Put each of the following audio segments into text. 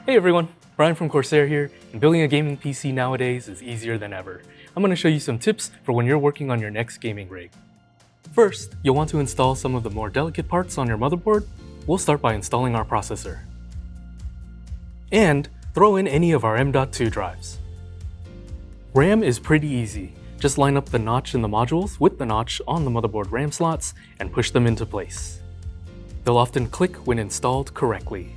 Hey everyone, Brian from Corsair here, and building a gaming PC nowadays is easier than ever. I'm going to show you some tips for when you're working on your next gaming rig. First, you'll want to install some of the more delicate parts on your motherboard. We'll start by installing our processor. And throw in any of our M.2 drives. RAM is pretty easy. Just line up the notch in the modules with the notch on the motherboard RAM slots and push them into place. They'll often click when installed correctly.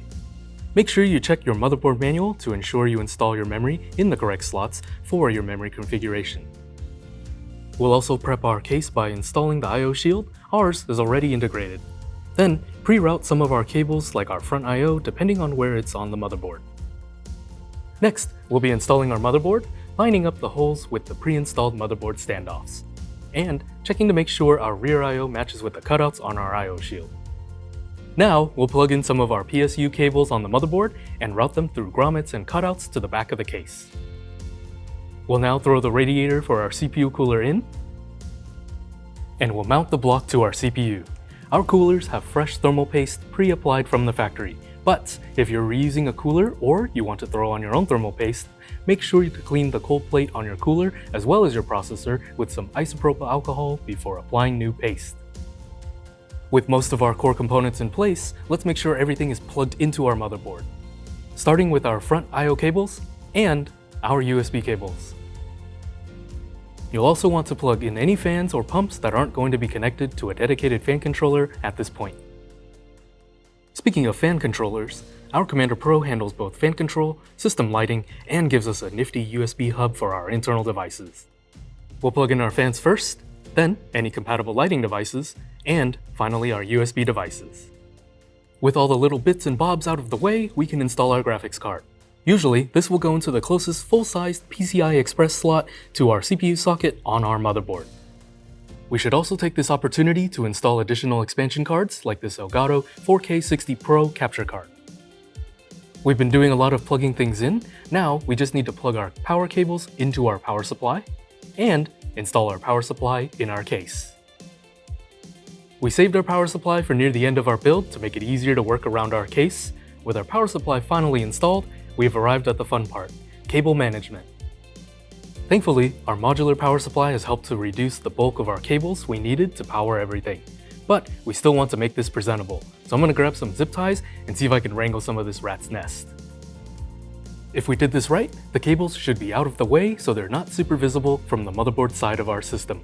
Make sure you check your motherboard manual to ensure you install your memory in the correct slots for your memory configuration. We'll also prep our case by installing the I/O shield. Ours is already integrated. Then, pre-route some of our cables like our front I/O depending on where it's on the motherboard. Next, we'll be installing our motherboard, lining up the holes with the pre-installed motherboard standoffs, and checking to make sure our rear I/O matches with the cutouts on our I/O shield. Now, we'll plug in some of our PSU cables on the motherboard and route them through grommets and cutouts to the back of the case. We'll now throw the radiator for our CPU cooler in, and we'll mount the block to our CPU. Our coolers have fresh thermal paste pre-applied from the factory, but if you're reusing a cooler or you want to throw on your own thermal paste, make sure to clean the cold plate on your cooler as well as your processor with some isopropyl alcohol before applying new paste. With most of our core components in place, let's make sure everything is plugged into our motherboard, starting with our front I/O cables and our USB cables. You'll also want to plug in any fans or pumps that aren't going to be connected to a dedicated fan controller at this point. Speaking of fan controllers, our Commander Pro handles both fan control, system lighting, and gives us a nifty USB hub for our internal devices. We'll plug in our fans first, then any compatible lighting devices, and finally our USB devices. With all the little bits and bobs out of the way, we can install our graphics card. Usually, this will go into the closest full-sized PCI Express slot to our CPU socket on our motherboard. We should also take this opportunity to install additional expansion cards like this Elgato 4K 60 Pro capture card. We've been doing a lot of plugging things in. Now we just need to plug our power cables into our power supply and install our power supply in our case. We saved our power supply for near the end of our build to make it easier to work around our case. With our power supply finally installed, we've arrived at the fun part, cable management. Thankfully, our modular power supply has helped to reduce the bulk of our cables we needed to power everything. But we still want to make this presentable, so I'm going to grab some zip ties and see if I can wrangle some of this rat's nest. If we did this right, the cables should be out of the way so they're not super visible from the motherboard side of our system.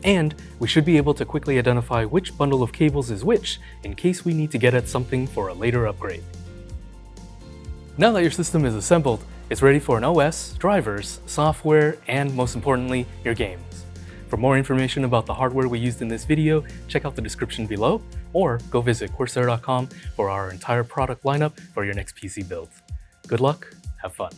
And we should be able to quickly identify which bundle of cables is which in case we need to get at something for a later upgrade. Now that your system is assembled, it's ready for an OS, drivers, software, and most importantly, your games. For more information about the hardware we used in this video, check out the description below, or go visit Corsair.com for our entire product lineup for your next PC build. Good luck, have fun.